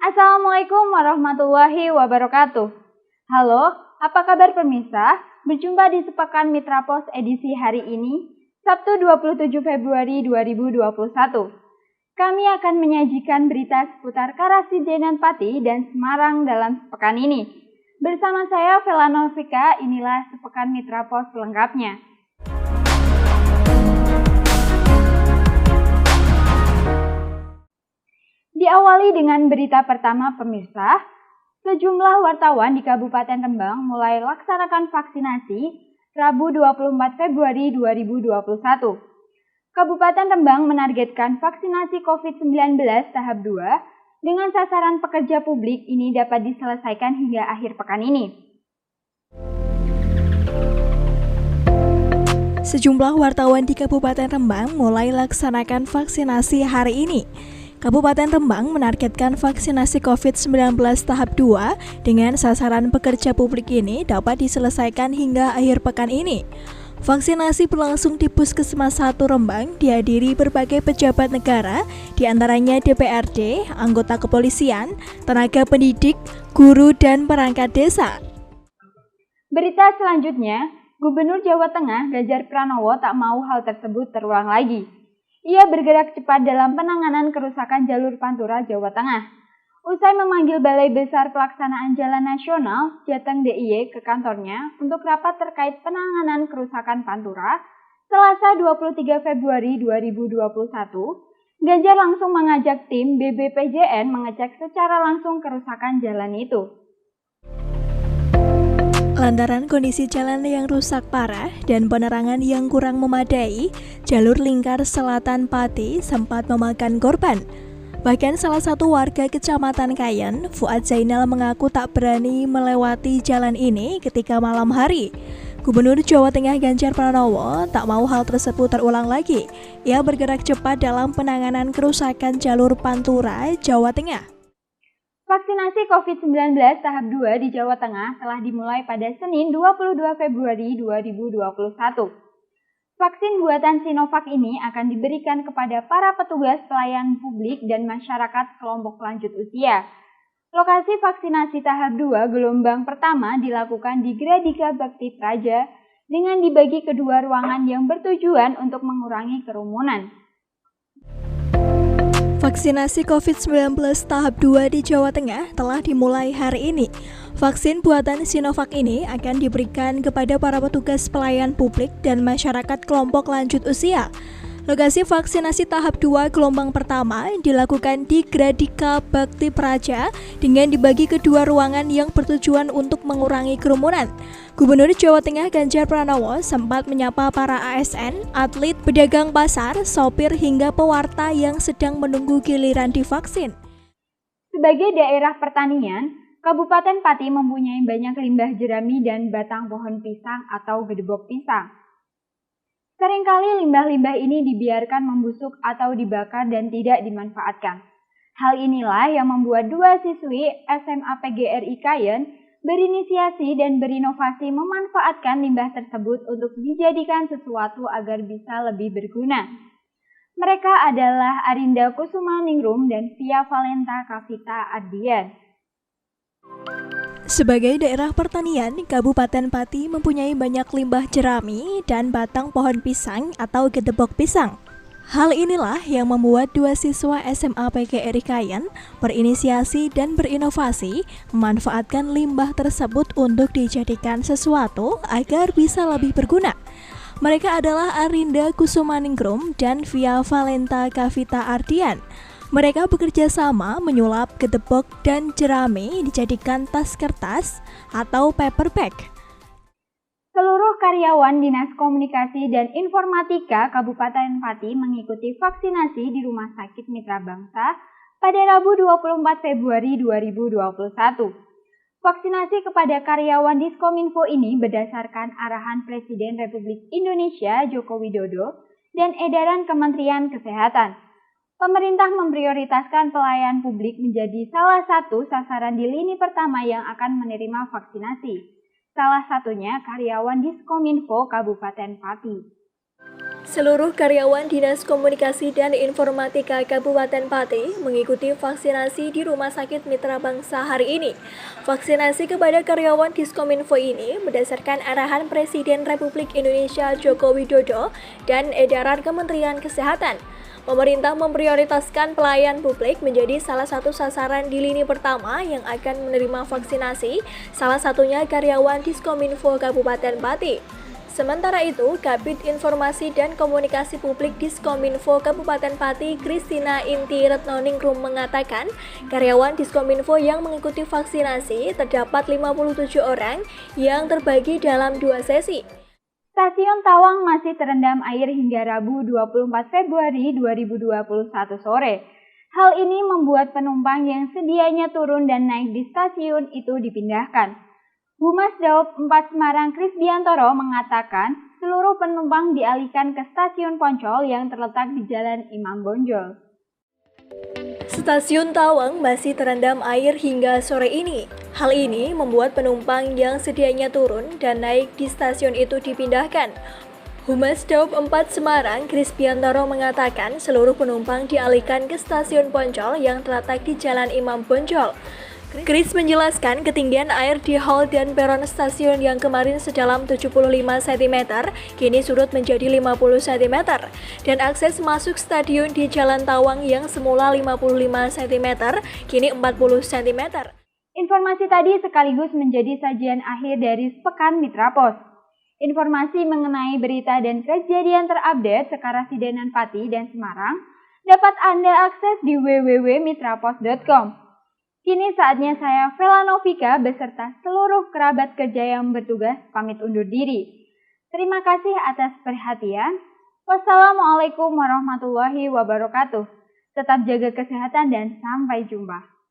Assalamualaikum warahmatullahi wabarakatuh. Halo, apa kabar pemirsa? Berjumpa di Sepekan Mitra Pos edisi hari ini, Sabtu 27 Februari 2021. Kami akan menyajikan berita seputar Karasidenan Pati dan Semarang dalam sepekan ini. Bersama saya Vela Novika, inilah Sepekan Mitra Pos selengkapnya. Diawali dengan berita pertama pemirsa, sejumlah wartawan di Kabupaten Rembang mulai laksanakan vaksinasi Rabu 24 Februari 2021. Kabupaten Rembang menargetkan vaksinasi COVID-19 tahap 2 dengan sasaran pekerja publik ini dapat diselesaikan hingga akhir pekan ini. Sejumlah wartawan di Kabupaten Rembang mulai laksanakan vaksinasi hari ini. Kabupaten Rembang menargetkan vaksinasi COVID-19 tahap 2 dengan sasaran pekerja publik ini dapat diselesaikan hingga akhir pekan ini. Vaksinasi berlangsung di Puskesmas 1 Rembang dihadiri berbagai pejabat negara, diantaranya DPRD, anggota kepolisian, tenaga pendidik, guru, dan perangkat desa. Berita selanjutnya, Gubernur Jawa Tengah Ganjar Pranowo tak mau hal tersebut terulang lagi. Ia bergerak cepat dalam penanganan kerusakan jalur Pantura, Jawa Tengah. Usai memanggil Balai Besar Pelaksanaan Jalan Nasional, Jateng DIY ke kantornya untuk rapat terkait penanganan kerusakan Pantura, Selasa 23 Februari 2021, Ganjar langsung mengajak tim BBPJN mengecek secara langsung kerusakan jalan itu. Lantaran kondisi jalan yang rusak parah dan penerangan yang kurang memadai, jalur lingkar selatan Pati sempat memakan korban. Bahkan salah satu warga Kecamatan Kayen, Fuad Zainal mengaku tak berani melewati jalan ini ketika malam hari. Gubernur Jawa Tengah Ganjar Pranowo tak mau hal tersebut terulang lagi. Ia bergerak cepat dalam penanganan kerusakan jalur Pantura, Jawa Tengah. Vaksinasi COVID-19 tahap 2 di Jawa Tengah telah dimulai pada Senin 22 Februari 2021. Vaksin buatan Sinovac ini akan diberikan kepada para petugas pelayan publik dan masyarakat kelompok lanjut usia. Lokasi vaksinasi tahap 2 gelombang pertama dilakukan di Gradika Bakti Praja dengan dibagi kedua ruangan yang bertujuan untuk mengurangi kerumunan. Vaksinasi COVID-19 tahap 2 di Jawa Tengah telah dimulai hari ini. Vaksin buatan Sinovac ini akan diberikan kepada para petugas pelayan publik dan masyarakat kelompok lanjut usia. Lokasi vaksinasi tahap 2 gelombang pertama dilakukan di Gradika Bakti Praja dengan dibagi kedua ruangan yang bertujuan untuk mengurangi kerumunan. Gubernur Jawa Tengah Ganjar Pranowo sempat menyapa para ASN, atlet, pedagang pasar, sopir hingga pewarta yang sedang menunggu giliran divaksin. Sebagai daerah pertanian, Kabupaten Pati mempunyai banyak limbah jerami dan batang pohon pisang atau gedebok pisang. Seringkali limbah-limbah ini dibiarkan membusuk atau dibakar dan tidak dimanfaatkan. Hal inilah yang membuat dua siswi SMA PGRI Kayen berinisiasi dan berinovasi memanfaatkan limbah tersebut untuk dijadikan sesuatu agar bisa lebih berguna. Mereka adalah Arinda Kusuma Ningrum dan Via Valenta Kavita Ardian. Sebagai daerah pertanian, Kabupaten Pati mempunyai banyak limbah jerami dan batang pohon pisang atau gedebok pisang. Hal inilah yang membuat dua siswa SMA PGRI Kayen berinisiasi dan berinovasi memanfaatkan limbah tersebut untuk dijadikan sesuatu agar bisa lebih berguna. Mereka adalah Arinda Kusumaningrum dan Via Valenta Kavita Ardian. Mereka bekerja sama menyulap gedebok dan jerami dijadikan tas kertas atau paper bag. Seluruh karyawan Dinas Komunikasi dan Informatika Kabupaten Pati mengikuti vaksinasi di Rumah Sakit Mitra Bangsa pada Rabu 24 Februari 2021. Vaksinasi kepada karyawan Diskominfo ini berdasarkan arahan Presiden Republik Indonesia Joko Widodo dan edaran Kementerian Kesehatan. Pemerintah memprioritaskan pelayan publik menjadi salah satu sasaran di lini pertama yang akan menerima vaksinasi. Salah satunya karyawan Diskominfo Kabupaten Pati. Seluruh karyawan Dinas Komunikasi dan Informatika Kabupaten Pati mengikuti vaksinasi di Rumah Sakit Mitra Bangsa hari ini. Vaksinasi kepada karyawan Diskominfo ini berdasarkan arahan Presiden Republik Indonesia Joko Widodo dan edaran Kementerian Kesehatan. Pemerintah memprioritaskan pelayan publik menjadi salah satu sasaran di lini pertama yang akan menerima vaksinasi, salah satunya karyawan Diskominfo Kabupaten Pati. Sementara itu, Kabid Informasi dan Komunikasi Publik Diskominfo Kabupaten Pati, Kristina Inti Retnoningrum mengatakan, karyawan Diskominfo yang mengikuti vaksinasi terdapat 57 orang yang terbagi dalam 2 sesi. Stasiun Tawang masih terendam air hingga Rabu 24 Februari 2021 sore. Hal ini membuat penumpang yang sedianya turun dan naik di stasiun itu dipindahkan. Humas Daob 4 Semarang Krisbiantoro mengatakan seluruh penumpang dialihkan ke stasiun Poncol yang terletak di Jalan Imam Bonjol. Stasiun Tawang masih terendam air hingga sore ini. Hal ini membuat penumpang yang sedianya turun dan naik di stasiun itu dipindahkan. Humas Daob 4 Semarang Krisbiantoro mengatakan seluruh penumpang dialihkan ke stasiun Poncol yang terletak di Jalan Imam Bonjol. Kris menjelaskan ketinggian air di hall dan peron stasiun yang kemarin sedalam 75 cm, kini surut menjadi 50 cm, dan akses masuk stadion di Jalan Tawang yang semula 55 cm, kini 40 cm. Informasi tadi sekaligus menjadi sajian akhir dari Pekan Mitra Pos. Informasi mengenai berita dan kejadian terupdate sekarasidenan Pati dan Semarang dapat Anda akses di www.mitrapos.com. Kini saatnya saya Vela Novika beserta seluruh kerabat kerja yang bertugas pamit undur diri. Terima kasih atas perhatian. Wassalamualaikum warahmatullahi wabarakatuh. Tetap jaga kesehatan dan sampai jumpa.